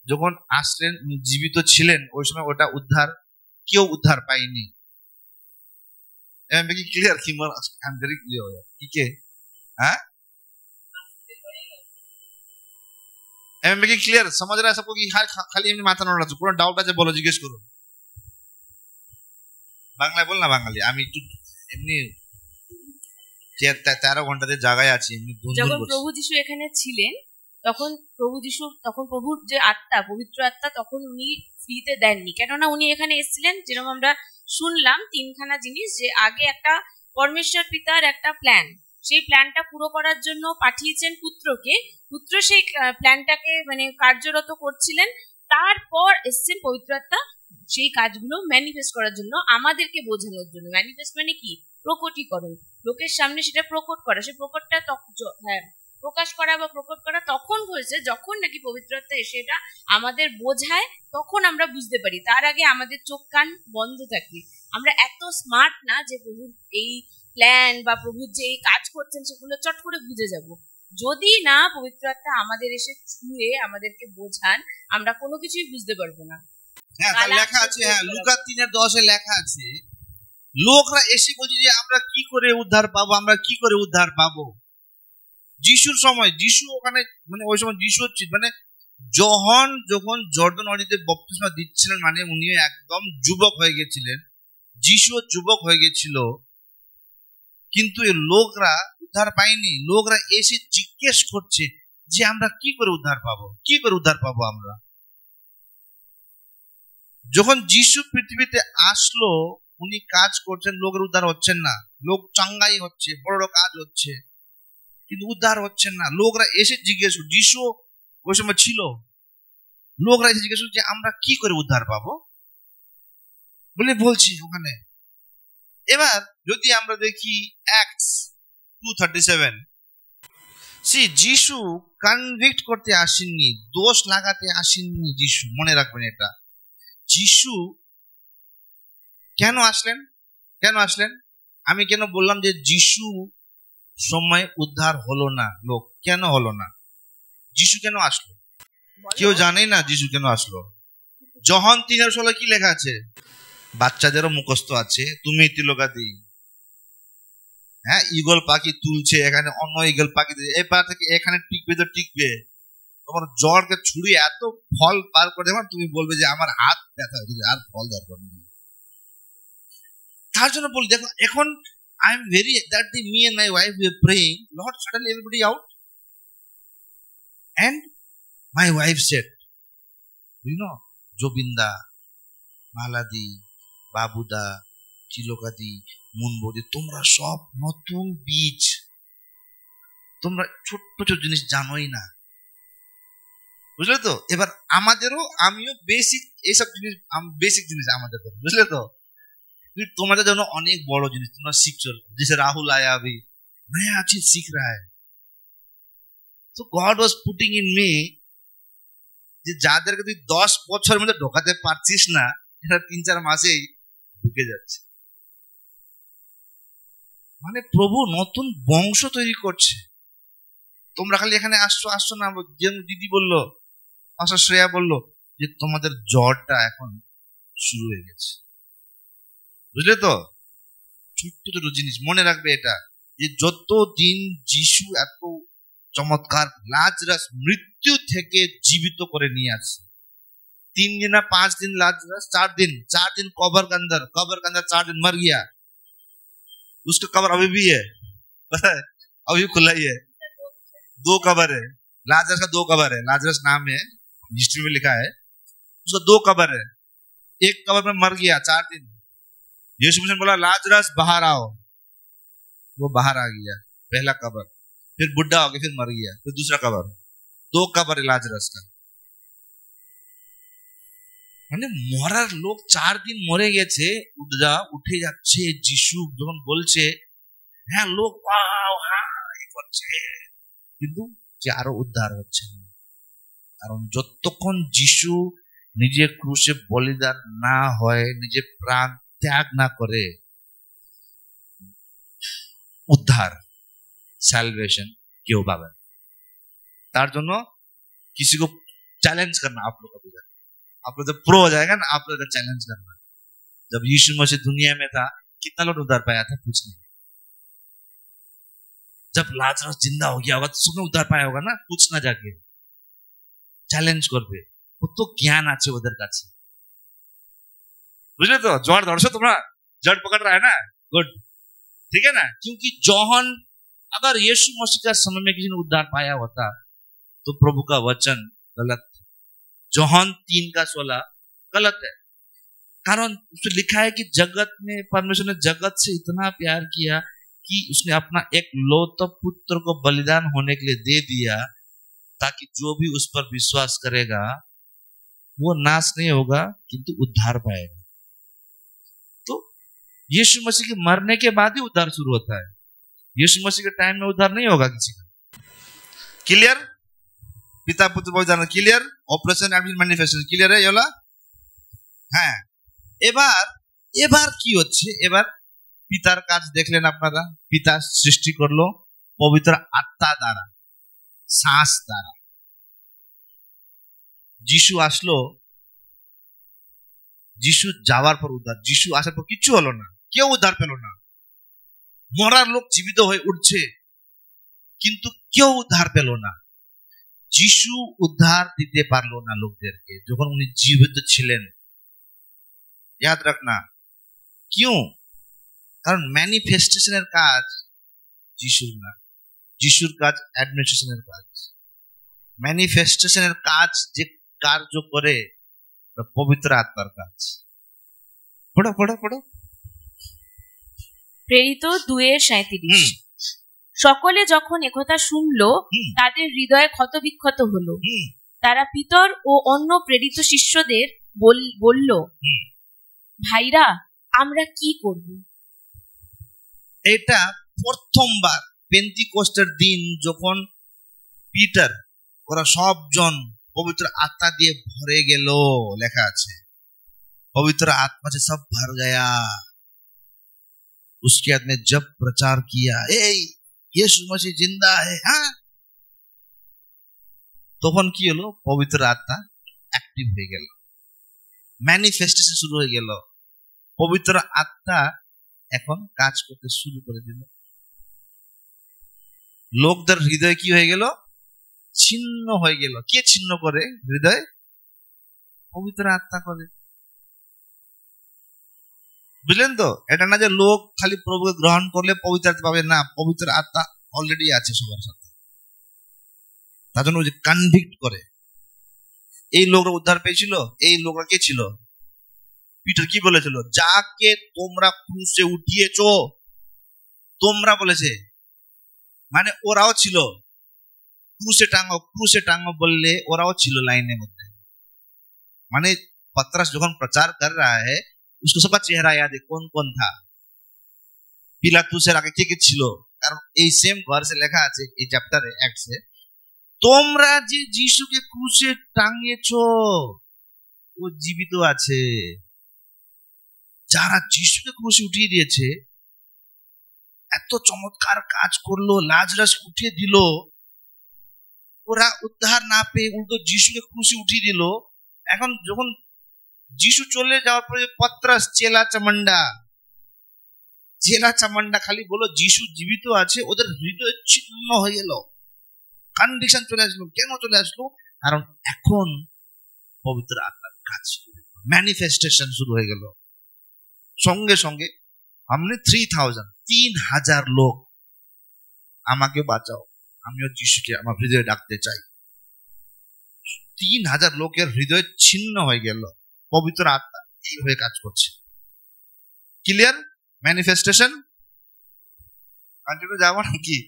যখন আসলেন, জীবিত ছিলেন, ওই সময় ওটা উদ্ধার কেউ উদ্ধার পায়নি। ক্লিয়ার কি? I am very clear. ঠিক আছে, হ্যাঁ, এম মেকিং ক্লিয়ার? समझ रहा है सबको कि খালি এমনি মাথা নাড়া? কোনো ডাউট আছে বলো, জিজ্ঞেস করুন। বাংলায় বল না, বাঙালি। আমি একটু এমনি 13 ঘন্টাতে জায়গায় আছি, এমনি যখন প্রভু যিশু এখানে ছিলেন, তখন প্রভুর যে আত্মা, পবিত্র আত্মা, তখন উনি ফ্রিতে দেননি। কেননা উনি এখানে এসেছিলেন, যেরকম আমরা শুনলাম 3খানা জিনিস, যে আগে একটা পরমেশ্বর পিতার একটা প্ল্যান, সেই প্ল্যানটা পুরো করার জন্য পাঠিয়েছেন পুত্রকে, পুত্র সেই প্ল্যানটাকে মানে কার্যরত করছিলেন। তারপর এসেছেন পবিত্র আত্মা সেই কাজগুলো ম্যানিফেস্ট করার জন্য, আমাদেরকে বোঝানোর জন্য। ম্যানিফেস্ট মানে কি? প্রকটীকরণ, লোকের সামনে সেটা প্রকট করা। সেই প্রকটটা প্রকাশ করা বা প্রকট করা তখন হয়েছে যখন নাকি পবিত্র আত্মা এসে এটা আমাদের বোঝায়, তখন আমরা বুঝতে পারি। তার আগে আমাদের চোখ কান বন্ধ থাকে। আমরা এত স্মার্ট না যে প্রভুর এই প্ল্যান বা প্রভুর যে এই কাজ করছেন সেগুলো চট করে বুঝে যাব। যদি না পবিত্র আত্মা আমাদের এসে ছুঁয়ে আমাদেরকে বোঝান, আমরা কোনো কিছুই বুঝতে পারবো না। হ্যাঁ, লেখা আছে, হ্যাঁ, লুকা 3:10 লেখা আছে, লোকরা এসে বলছে যে আমরা কি করে উদ্ধার পাবো, আমরা কি করে উদ্ধার পাবো। যিশুর সময়, যিশু ওখানে মানে ওই সময় যিশু মানে যখন জর্দান নদীতে বপ্তিস্মা দিচ্ছিলেন, মানে উনি একদম যুবক হয়ে গেছিলেন, যিশুও যুবক হয়ে গেছিল, কিন্তু এই লোকরা উদ্ধার পায়নি। লোকরা এসে জিজ্ঞেস করছে যে আমরা কি করে উদ্ধার পাবো, কি করে উদ্ধার পাবো আমরা। যখন যিশু পৃথিবীতে আসলো, উনি কাজ করছেন, লোকের উদ্ধার হচ্ছেন না। লোক চাঙ্গাই হচ্ছে, বড় বড় কাজ হচ্ছে, কিন্তু উদ্ধার হচ্ছেন না। লোকরা এসে জিজ্ঞেস, যিশু ওই সময় ছিল, লোকরা এসে জিজ্ঞেস যে আমরা কি করে উদ্ধার পাবো বলে বলছি ওখানে। এবার যদি আমরা দেখি অ্যাক্টস 2:37, যিশু কনভিক্ট করতে আসেননি, দোষ লাগাতে আসেননি যিশু, মনে রাখবেন এটা। যিশু কেন আসলেন? কেন আসলেন? আমি কেন বললাম যে যিশু সময় উদ্ধার হলো না লোক? কেন হলো না? যিশু কেন আসলো? কেউ জানে না যিশু কেন আসলো। যোহন 3:16 কি লেখা আছে? বাচ্চাদেরও মুখস্থ আছে, তুমি তিলকাদি, হ্যাঁ, ঈগল পাখি তুলছে, এখানে অন্য ঈগল পাখি এবার থেকে এখানে টিকবে তো টিকবে। তোমার জ্বরকে ছুরি এত ফল পার করে দেবে, তুমি বলবে যে আমার হাত ব্যথা হয়েছে, আর ফল দরকার নেই। তার জন্য বলি, দেখো এখন I am very that day me and my wife we were praying, Lord, suddenly everybody out, and my wife said, you know, Jobinda, Maladi, Babuda, Chilokadi, Munbodi, তোমরা সব নতুন বীজ, তোমরা ছোট্ট ছোট জিনিস জানোই না, বুঝলে তো? এবার আমাদেরও, আমিও বেসিক এইসব জিনিস, বেসিক জিনিস আমাদের, বুঝলে তো? তোমাদের জন্য অনেক বড় জিনিস তোমরা শিখছো, जैसे राहुल आया अभी नया चीज सीख रहा है, तो God was putting in me যে যাদেরকে তুই 10 বছরের মধ্যে ঢোকাতে পারছিস না, এরা 3-4 মাসেই ঢুকে যাচ্ছে। মানে প্রভু নতুন বংশ তৈরি করছে। তোমরা খালি এখানে আসছো না, যে দিদি বললো, পাস্টার শ্রেয়া বললো যে তোমাদের জ্বরটা এখন শুরু হয়ে গেছে, বুঝলে তো? ছোট্ট ছোট জিনিস মনে রাখবে এটা, যে যতদিন যিশু এত চমৎকার লাজরাস মৃত্যু থেকে জীবিত করে নিয়ে আসছে, 3 दिन ना 5 दिन लाजरस, 4 दिन कबर के अंदर 4 दिन मर गया, उसका कबर अभी भी है, पता है, अभी खुला ही है। 2 कबर है, लाजरस का 2 कबर है, लाजरस नाम है, हिस्ट्री में लिखा है, उसका 2 कबर है, एक कबर में मर गया 4 दिन। यीशु मसीह ने बोला लाजरस बाहर आओ, वो बाहर आ गया, पहला कबर, फिर बुढ़ा हो गया, फिर मर गया, फिर दूसरा कबर, 2 कबर है लाजरस का। মানে মরার লোক 4 দিন মরে গেছে, উঠে যাচ্ছে, যিশু যখন বলছে, হ্যাঁ লোক করছে, কিন্তু যে আরো উদ্ধার হচ্ছে না। কারণ যতক্ষণ যিশু নিজে ক্রুশে বলিদান না হয়, নিজে প্রাণ ত্যাগ না করে, উদ্ধার सैल्वेशन क्यों पावे? तार जोनो किसी को चैलेंज करना, आप लोग जब प्रो हो जाएगा ना, आप लोग का चैलेंज करना। जब यीशु मसीह दुनिया में था, कितना लोग उद्धार पाया था? कुछ नहीं। जब लाजरस जिंदा हो गया होगा तो सबने उद्धार पाया होगा ना, कुछ ना जाके चैलेंज करबे, কত জ্ঞান আছে ওদের কাছে, বুঝলে তো? জ্বর ধরছো তোমরা, जड़ पकड़ रहा है ना, गुड, ठीक है ना? क्योंकि जौहन, अगर यीशु मसीह का समय में किसी ने उद्धार पाया होता तो प्रभु का वचन गलत, जौहन 3:16 गलत है। कारण उसमें लिखा है कि जगत में, परमेश्वर ने जगत से इतना प्यार किया कि उसने अपना एक लौता पुत्र को बलिदान होने के लिए दे दिया, ताकि जो भी उस पर विश्वास करेगा वो नाश नहीं होगा किंतु उद्धार पाएगा। तो यीशु मसीह के मरने के बाद ही उद्धार शुरू होता है, यीशु मसीह के टाइम में उद्धार नहीं होगा किसी का। क्लियर? पिता पुत्र पवित्र आत्मा, clear? Operation and manifestation clear है এগুলা? হ্যাঁ, এবার কি হচ্ছে? এবার পিতার কাজ দেখলেন আপনারা, পিতা সৃষ্টি করলো পবিত্র আত্মা দ্বারা, শ্বাস দ্বারা। যিশু আসলো, যিশু যাওয়ার পর উদ্ধার, যিশু আসার পর কিচ্ছু হলো না, কেউ উদ্ধার পেল না। মরার লোক জীবিত হয়ে উঠছে, কিন্তু কেউ উদ্ধার পেল না। যিশু উদ্ধার দিতে পারলো না লোকদেরকে যখন উনি জীবিত ছিলেন। याद रखना, क्यों? কারণ ম্যানিফেস্টেশনের কাজ যিশুর না, যিশুর কাজ অ্যাডমিনিস্ট্রেশনের কাজ। ম্যানিফেস্টেশনের কাজ যে কার্য করে পবিত্র আত্মার কাজ। পড়ো পড়ো পড়ো। প্রেরিত 2:37। সকলে যখন একথা শুনল, তাদের হৃদয় ক্ষতবিক্ষত হলো। তারা পিতর ও অন্য প্রেরিত শিষ্যদের বলল, ভাইরা, আমরা কি করব? এটা প্রথমবার পেন্তিকোস্টের দিন যখন পিটার, ওরা সবজন पवित्र आत्मा दिए भरे गेलो, लेखा আছে पवित्र आत्मा से सब भर गया। उसके बाद में जब प्रचार किया, यीशु मसीह जिंदा है, हाँ, তখন কি হলো? পবিত্র আত্মা অ্যাক্টিভ হয়ে গেল, ম্যানিফেস্টেশন শুরু হয়ে গেল। পবিত্র আত্মা এখন কাজ করতে শুরু করে দিল। লোকদের হৃদয় কি হয়ে গেল? ছিন্ন হয়ে গেল। কে ছিন্ন করে হৃদয়? পবিত্র আত্মা করে। বুঝলেন তো? এটা না যে লোক খালি প্রভুকে গ্রহণ করলে পবিত্র আত্মা পাবে, না, পবিত্র আত্মা অলরেডি আছে সবার সাথে। তার জন্য কনভিক্ট করে। এই লোকরা উদ্ধার পেয়েছিল। এই লোকরা কে ছিল? পিটার কি বলেছিল? যাকে তোমরা ক্রুশে উঠিয়েছ, তোমরা বলেছে, মানে ওরাও ছিল। ক্রুশে টাঙো, ক্রুশে টাঙো বললে ওরাও ছিল লাইনের মধ্যে। মানে पतरस যখন प्रचार कर रहा है उसको सबका चेहरा याद है, कौन कौन था। পিলাতুসের আগে কে কে ছিল? কারণ এই সেম ভার্সে লেখা আছে এই চ্যাপ্টারে অ্যাক্টসে, তোমরা যে যিশুকে ক্রুশে টাঙিয়েছো ও জীবিত আছে। যারা যিশুকে ক্রুশে উঠিয়ে দিয়েছে, এত চমৎকার কাজ করলো, লাজরাস উঠিয়ে দিল, ওরা উদ্ধার না পেয়ে উল্টো যিশুকে ক্রুশে উঠিয়ে দিল। এখন যখন যিশু চলে যাওয়ার পরে পত্রাস চেলা চামন্ডা খালি বলো যিশু জীবিত আছে, ওদের হৃদয় ছিন্ন হয়ে গেল, কন্ডিশন চলে আসলো। কেন চলে আসলো? কারণ এখন পবিত্র আত্মার কাজ, ম্যানিফেস্টেশন শুরু হয়ে গেল। সঙ্গে সঙ্গে हमने 3,000 লোক, আমাকে বাঁচাও, আমিও যিশুকে আমার হৃদয়ে ডাকতে চাই। 3,000 লোকের হৃদয় ছিন্ন হয়ে গেল। পবিত্র আত্মা এইভাবে কাজ করছে। ক্লিয়ার? ম্যানিফেস্টেশন কন্টিনিউ যাবো নাকি?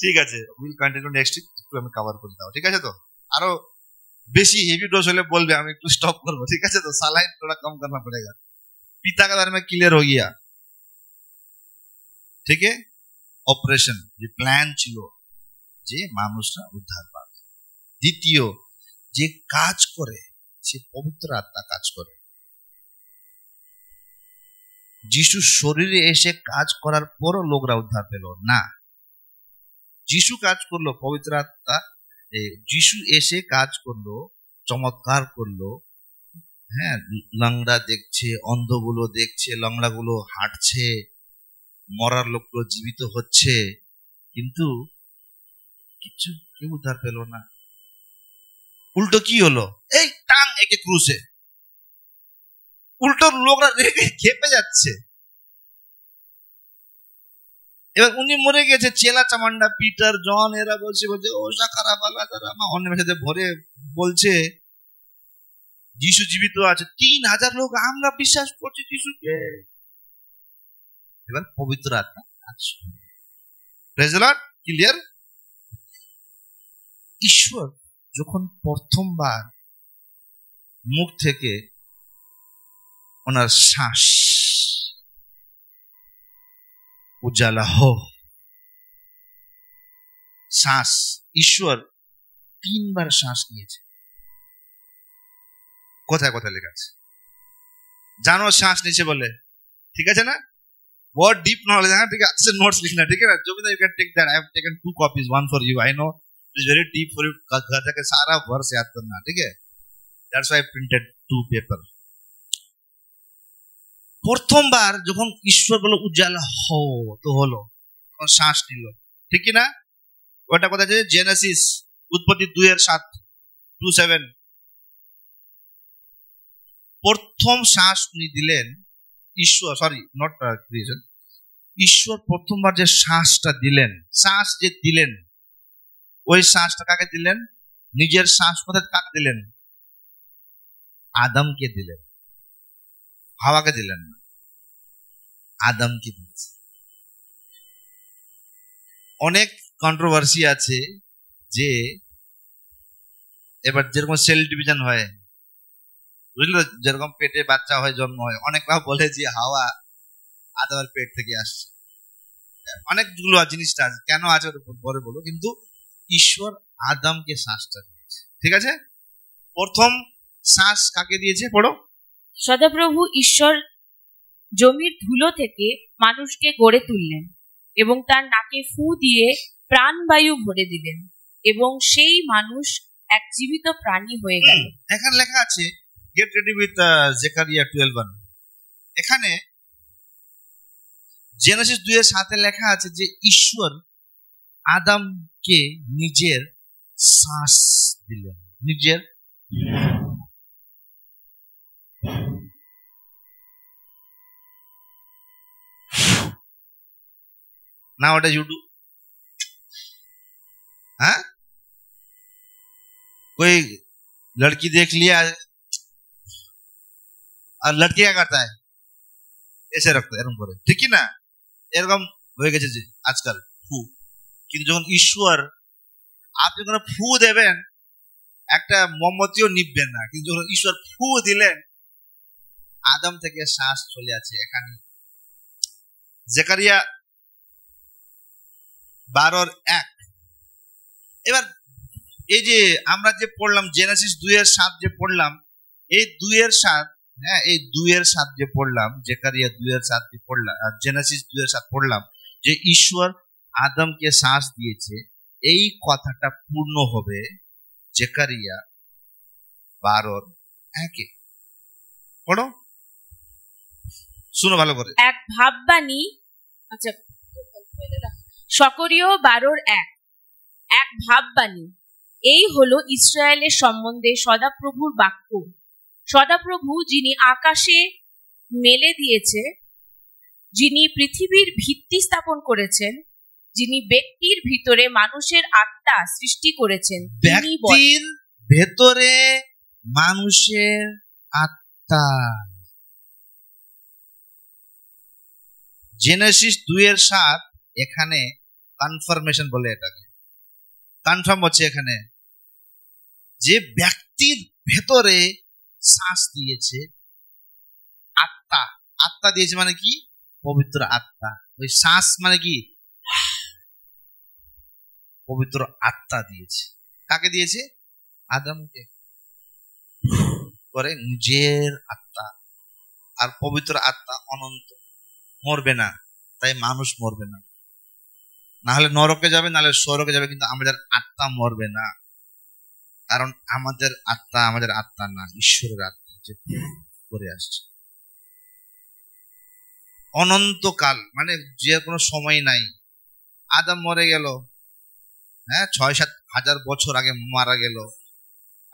ঠিক আছে, উইল কন্টিনিউ নেক্সট উইক, একটু আমি কভার করে দাও, ঠিক আছে? তো আরো বেশি হেভি ডোজ হলে বলবে, আমি একটু স্টপ করবো, ঠিক আছে? তো সালাইন थोड़ा कम करना पड़ेगा। पिता के बारे में क्लियर हो गया, ঠিক है? অপারেশন যে প্ল্যান ছিল যে মানুষরা উদ্ধার পাবে। দ্বিতীয় যে কাজ করে সে পবিত্র আত্মা কাজ করে। যিশু শরীরে এসে কাজ করার পরও লোকরা উদ্ধার পেল না। যিশু কাজ করলো, পবিত্র আত্মা, যিশু এসে কাজ করলো, চমৎকার করলো। হ্যাঁ, লংড়া দেখছে, অন্ধগুলো দেখছে, লংড়াগুলো হাঁটছে, মরার লোকগুলো জীবিত হচ্ছে, কিন্তু কিছু কেউ উদ্ধার পেল না। উল্টো কি হলো? এই টাং একে ক্রুশে। উল্টো লোকরা রেগে খেপে যাচ্ছে। এবার উনি মরে গেছে, চেলা চামান্ডা পিটার, জন, এরা বলছে ওষা খারাপ আল্লাহ অন্যের সাথে ভরে বলছে যিশু জীবিত আছে। 3,000 লোক আমরা বিশ্বাস করছি যিশুকে। এবার পবিত্র আত্মা আছে। Praise the Lord. ক্লিয়ার? ঈশ্বর যখন প্রথমবার মুখ থেকে ওনার শ্বাস উজালা হো, শ্বাস, ঈশ্বর 3 বার শ্বাস নিয়েছে। কোথায় কোথায় লেখা আছে জানো? শ্বাস নিচে বলে, ঠিক আছে না? बहुत डीप नॉलेज है, ठीक है? अच्छे नोट्स लिखना, ठीक है ना? जो भी you can take that, I have taken 2 copies, one for you, I know it is very deep for you, घर जाके सारा वर्स याद करना, ठीक है? That's why I printed 2 paper. প্রথমবার যখন ঈশ্বর বলে উজালা হো, তো হলো, তখন শ্বাস নিল, ঠিক কি না? ওটা কথা আছে জেনেসিস, উৎপত্তি 2:7, 2:7। প্রথম শ্বাস উনি দিলেন ঈশ্বর, সরি নট ক্রিয়েশন, ঈশ্বর প্রথমবার যে শ্বাসটা দিলেন, শ্বাস যে দিলেন, ওই শ্বাসটা কাকে দিলেন? নিজের শ্বাস কোথায় কাকে দিলেন? আদমকে দিলেন, হাওয়াকে দিলেন না, আদমকে দিয়েছে। অনেক কন্ট্রোভার্সি আছে যে এবার যেরকম সেল ডিভিশন হয়, বুঝলো, যেরকম পেটে বাচ্চা হয়, জন্ম হয়, অনেকরা বলে যে হাওয়া আদমের পেট থেকে আসছে। অনেকগুলো জিনিসটা আছে, কেন আছে পরে বলবো, কিন্তু ঈশ্বর আদমকে শ্বাসটা দিয়েছে, ঠিক আছে? প্রথম শ্বাস কাকে দিয়েছে পড়ো? সদাপ্রভু ঈশ্বর জমির ধুলো থেকে মানুষকে গড়ে তুললেন এবং তার নাকে ফু দিয়ে প্রাণবায়ু ভরে দিলেন এবং সেই মানুষ এক জীবিত প্রাণী হয়ে গেল। এখানে লেখা আছে, গেট রেডি উইথ জেকারিয়া 12:1। এখানে জেনেসিস 2:7 লেখা আছে যে ঈশ্বর আদমকে নিজের শ্বাস দিলেন, নিজের না, ওটা ইউডু हाँ कोई लड़की देख लिया और लड़की क्या करता है, ऐसे रखता है এরকম করে, ঠিক কি না? এরকম হয়ে গেছে যে আজকাল ফু। কিন্তু যখন ঈশ্বর, আপনি যখন ফু দেবেন একটা মোমবাতিও নিববেন না, কিন্তু যখন ঈশ্বর ফু দিলেন আদম থেকে শ্বাস চলে আছে। এখানে জেকারিয়া 12:1। এবার এই যে আমরা যে পড়লাম জেনেসিস 2:7 যে পড়লাম, এই 2:7, হ্যাঁ, এই 2:7 যে পড়লাম, জেকারিয়া 2:7 যে পড়লাম, আর জেনেসিস 2:7 পড়লাম যে ঈশ্বর আদমকে শ্বাস দিয়েছে, এই কথাটা পূর্ণ হবে জেকারিয়া 12:1। পড়ো, শুনো ভালো করে। এক ভাববাণী, আচ্ছা, সকরীয় 12:1। এক ভাববাণী, এই হলো ইসরায়েলের সম্বন্ধে সদাপ্রভুর বাক্য। সদাপ্রভু যিনি আকাশে মেলে দিয়েছে, যিনি পৃথিবীর ভিত্তি স্থাপন করেছেন, যিনি ব্যক্তির ভিতরে মানুষের আত্মা সৃষ্টি করেছেন, ব্যক্তির ভেতরে মানুষের আত্মা। জেনেসিস 2:7 এখানে কনফার্মেশন বলে, এটাকে কনফার্ম হচ্ছে এখানে যে ব্যক্তির ভেতরে শ্বাস দিয়েছে, আত্মা। আত্মা দিয়েছে মানে কি? পবিত্র আত্মা। ওই শ্বাস মানে কি? পবিত্র আত্মা দিয়েছে। কাকে দিয়েছে? আদমকে। করে নিজের আত্মা। আর পবিত্র আত্মা অনন্ত, মরবে না, তাই মানুষ মরবে না। না হলে নরকে যাবে, নাহলে স্বর্গে যাবে, কিন্তু আমাদের আত্মা মরবে না। কারণ আমাদের আত্মা না, ঈশ্বরের আত্মা যে করে আসছে অনন্তকাল, মানে যে কোনো সময় নাই। আদম মরে গেল, হ্যাঁ, 6-7 হাজার বছর আগে মারা গেল।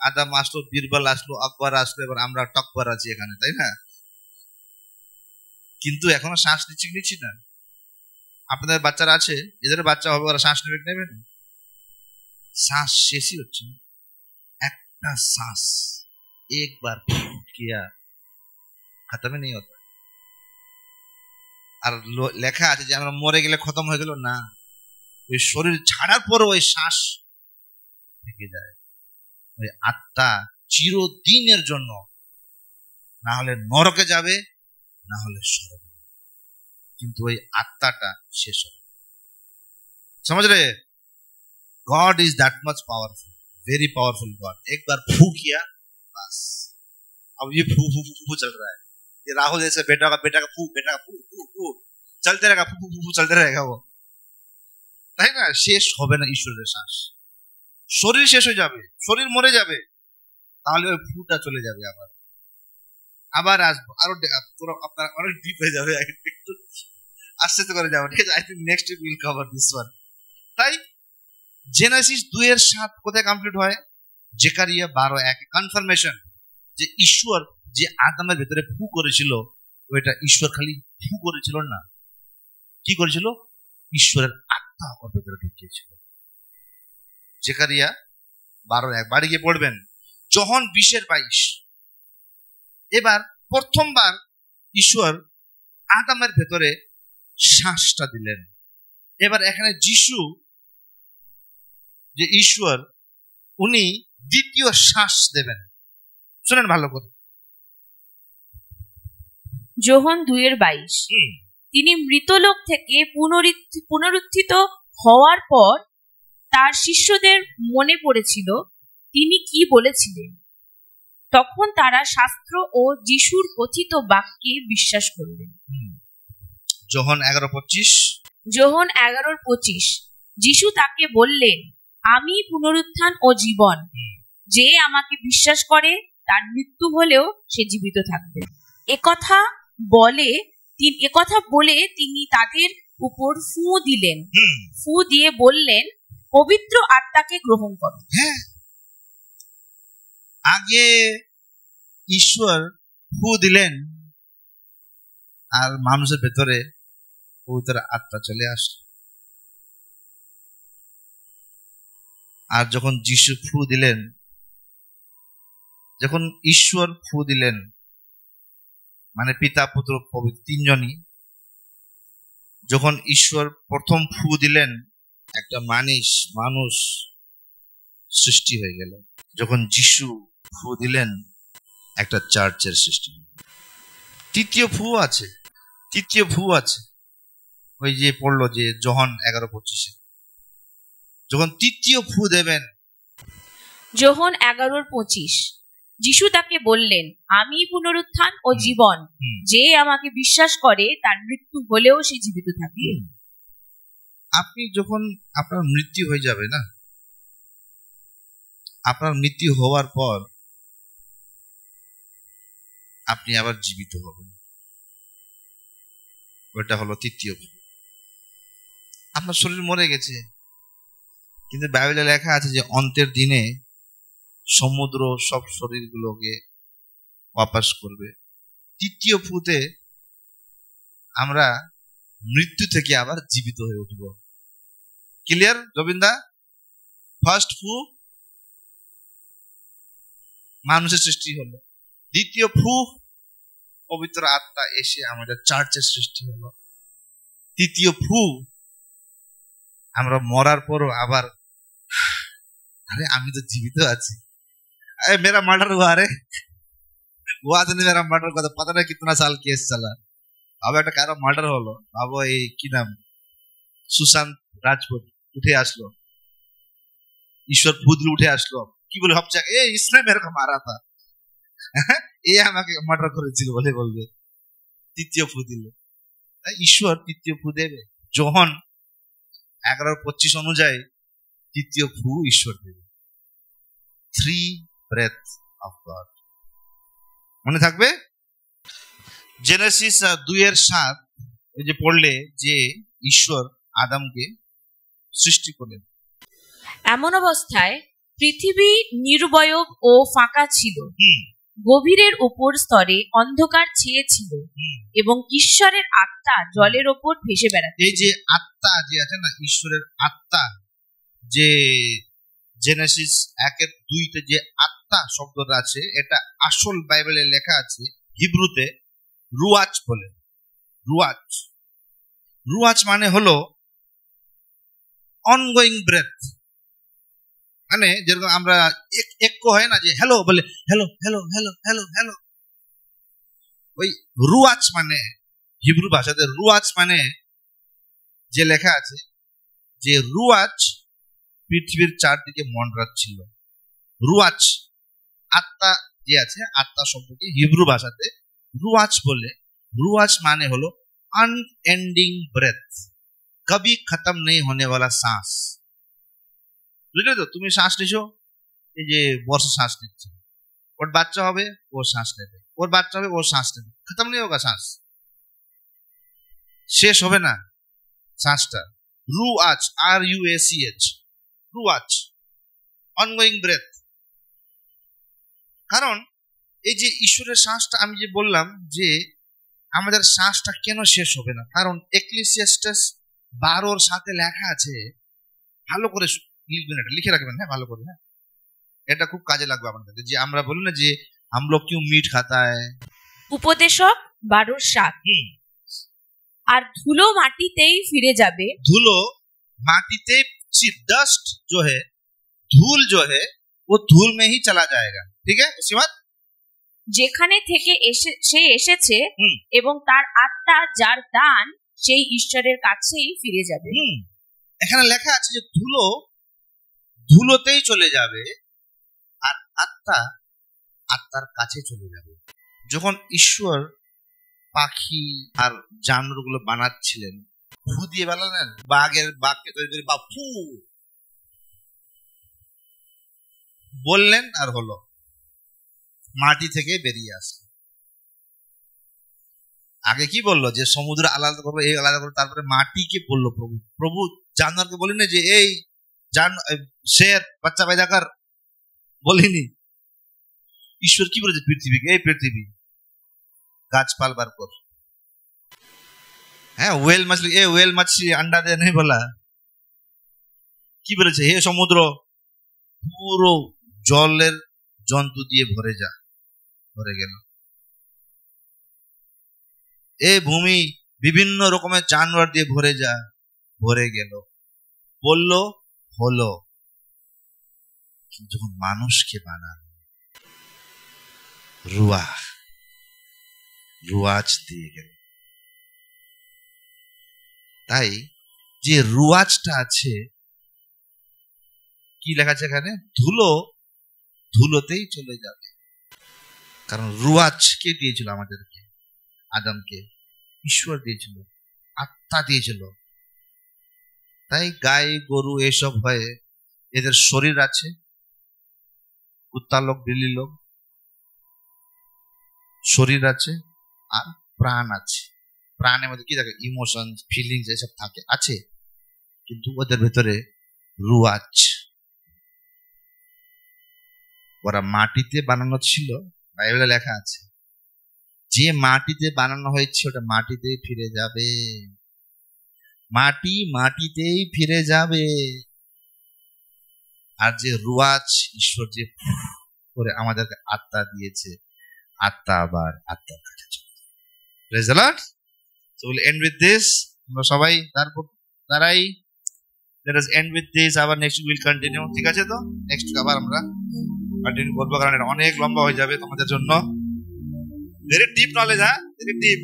আদম আসলো, বীরবল আসলো, আকবর আসলো, এবার আমরা টকবর আছি এখানে, তাই না? কিন্তু এখনো শ্বাস নিচ্ছি না। আপনাদের বাচ্চারা আছে, এদের বাচ্চা হবে, ওরা শ্বাস নেবে না, শ্বাস শেষই হচ্ছে না। একটা শ্বাস একবার কিয়া খতম নেই হতো। আর লেখা আছে যে আমরা মরে গেলে খতম হয়ে গেল না, ওই শরীর ছাড়ার পর ওই শ্বাস থেকে যায়। ওই আত্মা চিরদিনের জন্য না হলে নরকে যাবে, না হলে স্বর্গে, কিন্তু ওই আত্মাটা শেষ হবে। समझ रहे? God is that much powerful, very powerful God. एक बार फू किया बस, अब ये फू फू फू फू चल रहा है। ये राहुल जैसे बेटा का फू फू फू चलते रहेगा, फू फू फू चलते रहेगा वो, তাই না? শেষ হবে না ঈশ্বরের শ্বাস। শরীর শেষ হয়ে যাবে, শরীর মরে যাবে, তাহলে ওই ফুটা চলে যাবে, আবার আসবো, আরো আপনার অনেক ডিপ হয়ে যাবে, আস্তে আস্তে করে যাবো, ঠিক আছে? I think next week will cover this one. তাই জেনেসিস 2:7 কোথায় কমপ্লিট হয়? জেকারিয়া 12:1 কনফার্মেশন যে ঈশ্বর যে আদমের ভেতরে ফু করেছিল, ওইটা ঈশ্বর খালি ফু করেছিল না, কি করেছিল? ঈশ্বরের আত্মা ওর ভেতরে ঢুকিয়েছিল। জেকারিয়া 12:1 বাড়ি গিয়ে পড়বেন। যোহন 20:22। এবার প্রথমবার ঈশ্বর আদমের ভেতরে শ্বাসটা দিলেন। এবার এখানে যিশু যে ঈশ্বর, উনি দ্বিতীয় শ্বাস দেবেন। শুনেন ভালো করে, যোহন 2:22। তিনি মৃতলোক থেকে পুনরুত্থিত হওয়ার পর তার শিষ্যদের মনে পড়েছিল তিনি কি বলেছিলেন। তখন তারা শাস্ত্র ও যিশুর কথিত বাক্যে বিশ্বাস করলেন। যোহন 11:25। যোহন 11:25। যিশু তাকে বললেন, আমি পুনরুত্থান ও জীবন, যে আমাকে বিশ্বাস করে তার মৃত্যু হলেও সে জীবিত থাকবে। একথা বলে একথা বলে তিনি তাদের উপর ফু দিলেন, ফু দিয়ে বললেন, পবিত্র আত্মাকে গ্রহণ করো। হ্যাঁ, আগে ঈশ্বর ফু দিলেন আর মানুষের ভেতরে পবিত্র আত্মা চলে আসলো। আর যখন যিশু ফু দিলেন, যখন ঈশ্বর ফু দিলেন, মানে পিতা পুত্র পবিত্র তিনজনই, যখন ঈশ্বর প্রথম ফু দিলেন একটা মানুষ সৃষ্টি হয়ে গেল। যখন যিশু ফু দিলেন একটা চার্চের সৃষ্টি। তৃতীয় ফু আছে, ওই যে পড়লো যে যোহন 11:25, যখন তৃতীয় ফু দেবেন, যোহন 11:25, যিশু তাকে বললেন, আমি পুনরুত্থান ও জীবন, যে আমাকে বিশ্বাস করে তার মৃত্যু হলেও সে জীবিত থাকবে। আপনি যখন আপনার মৃত্যু হয়ে যাবে না, আপনার মৃত্যু হওয়ার পর আপনি আবার জীবিত হবেন। ওটা হলো তৃতীয় ফু। আপনার শরীর মরে গেছে, কিন্তু বাইবেলে লেখা আছে যে অন্তের দিনে সমুদ্র সব শরীরগুলোকে ওয়াপাস করবে। তৃতীয় ফুতে আমরা মৃত্যু থেকে আবার জীবিত হয়ে উঠব। ক্লিয়ার রবীন্দা? ফার্স্ট ফু মানুষের সৃষ্টি হলো, দ্বিতীয় ফু পবিত্র আত্মা এসে আমাদের চার্চের সৃষ্টি হলো, তৃতীয় ফু আমরা মরার পরও আবার, আরে আমি তো জীবিত আছি, मेरा मर्डर हुआ, अरे हुआ तो नहीं मेरा मर्डर हुआ, तो पता नहीं कितना साल केस चला। अब একটা কারো মার্ডার হলো, বাবা এই কি নাম, সুশান্ত রাজপুত উঠে আসলো, ঈশ্বর ফুদল উঠে আসলো, কি বলে ভাবছে এ ইসনে মেরে কো মারা থা, এ আমাকে মার্ডার করেছিল বলে বলবে। তৃতীয় ফু দিল, ঈশ্বর তৃতীয় ফু দেবে। যোহন 11:25 অনুযায়ী তৃতীয় ফু ঈশ্বর দেবে। 3 breath of God, মনে থাকবে? জেনেসিস 2:7 এই যে পড়লে যে ঈশ্বর আদমকে সৃষ্টি করলেন। এমন অবস্থায় পৃথিবী নির্বয়ব ও ফাঁকা ছিল, গভীরের উপর স্তরে অন্ধকার ছেয়েছিল এবং ঈশ্বরের আত্মা জলের ওপর ভেসে বেড়াচ্ছে। এই যে আত্মা যে আছে না, ঈশ্বরের আত্মা, যে জেনেসিস 1:2 যে আত্মা শব্দটা আছে, এটা আসল বাইবেলে লেখা আছে হিব্রুতে রুয়াচ বলে। রুয়াচ মানে হলো অনগোয়িং ব্রেথ, মানে যেরকম আমরা এক হয় না যে হ্যালো বলে hello hello hello hello hello, ওই রুয়াচ মানে হিব্রু ভাষাতে রুয়াচ মানে যে লেখা আছে যে রুয়াচ পৃথিবীর চারদিকে মন্ডরাচ্ছিল। রুয়াচ আত্মা যে আছে, আত্মা শব্দকে হিব্রু ভাষাতে রুয়াচ বলে। রুয়াচ মানে হলো আনএন্ডিং ব্রেথ, কবি খতম নেই হোনে ওয়ালা শ্বাস। বুঝলে তো? তুমি শ্বাস নিছো, এই যে বর্ষা শ্বাস নিচ্ছে, ওর বাচ্চা হবে ও শ্বাস নেবে, ওর বাচ্চা হবে ও শ্বাস নেবে, খতম নেই হোগা শ্বাস, শেষ হবে না শ্বাসটা। রুয়াচ, RUACH, রুয়াচ, অনগোয়িং ব্রেথ। কারণ এই যে ঈশ্বরের শ্বাসটা আমি যে বললাম যে আমাদের শ্বাসটা কেন শেষ হবে না, কারণ এক্লিসিয়াস্টাস 12:7 লেখা আছে, ভালো করে লিখবেন, এটা লিখে রাখবেন, হ্যাঁ ভালো করে, হ্যাঁ এটা খুব কাজে লাগবে আমাদের। যে আমরা বলি না যে हम लोग क्यों मीट खाता है, উপদেশক 12:7, আর ধুলো মাটিতেই ফিরে যাবে, धूलो माटीते, डस्ट जो है, धूल जो है वो धूल में ही चला जाएगा, ठीक है? इसी बात যেখানে থেকে সে এসেছে এবং তার আত্মা যার দান সেই ঈশ্বরের কাছেই ফিরে যাবে। এখানে লেখা আছে যে ধুলো ধুলোতেই চলে যাবে আর আত্মা আত্মার কাছে চলে যাবে। যখন ঈশ্বর পাখি আর জানোয়ার গুলো বানাচ্ছিলেন, ফু দিয়ে বানালেন, বাঘকে তৈরি করে বাপু বললেন আর হলো, মাটি থেকে বেরিয়ে আসলো। আগে কি বললো যে সমুদ্র আলাদা করবো, এই আলাদা করবো, তারপরে মাটিকে বললো প্রভু। প্রভু জানোয়ারকে বলিনি যে এই শের বাচ্চা পয়দা কর, বলিনি। ঈশ্বর কি বলেছে পৃথিবীকে, এই পৃথিবী গাছপাল বার কর। হ্যাঁ, ওয়েল মাছলি এ ওয়েল মাছি अंडा दे नहीं बोला, কি বলেছে হে সমুদ্র পুরো জলের জন্তু দিয়ে ভরে যা, ভরে গেল। এই ভূমি বিভিন্ন রকমের জানোয়ার দিয়ে ভরে যা, ভরে গেল। বললো হলো। যখন মানুষকে বানানো রুয়াজ দিয়ে গেল। তাই যে রুয়াজটা আছে, কি লেখা আছে এখানে, ধুলোতেই চলে যাবে। কারণ রুয়াজ কে দিয়েছিল আমাদেরকে? আদমকে ঈশ্বর দিয়েছিল, আত্মা দিয়েছিল। তাই গাই গরু এসব হয়ে এদের শরীর আছে, কুত্তা লোক বিলি লোক শরীর আছে, আর প্রাণ আছে। প্রাণের মধ্যে কি থাকে? ইমোশন, ফিলিংস এসব থাকে, আছে। কিন্তু ওদের ভেতরে রুয়াজ। ওরা মাটিতে বানানো ছিল, বাইবেলে লেখা আছে যে মাটিতে বানানো হয়েছে ওটা মাটিতেই ফিরে যাবে। মাটি মাটিতেই ফিরে যাবে। আর যে রুয়াজ, ঈশ্বর যে করে আমাদেরকে আত্মা দিয়েছে, আত্মা আবার আত্মার কাছে চলে যাবে। Praise the Lord. So we'll end with this. আমরা সবাই তারপর দাঁড়াই। Let us end with this. আবার next week we'll continue. ঠিক আছে তো? নেক্সট আবার আমরা কন্টিনিউ করবো, কারণ এটা অনেক লম্বা হয়ে যাবে তোমাদের জন্য। Very deep knowledge, huh? Very deep.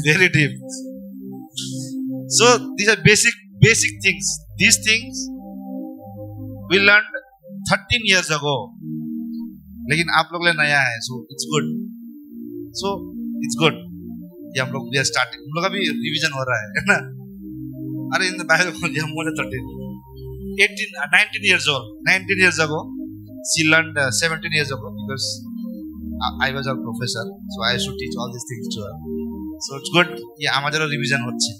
Very deep. So these are basic things. These things we learned 13 years ago. लेकिन आप लोग लिए नया है, so it's good. So it's good. ये हम लोग we are starting. हम लोग अभी रिवीजन हो रहा है ना? अरे in the Bible हम more than 19 years old. 19 years ago, she learned 17 years ago because I was a professor, so I should teach all these things to her. So it's good. ये আমাদেরও রিভিশন হচ্ছে।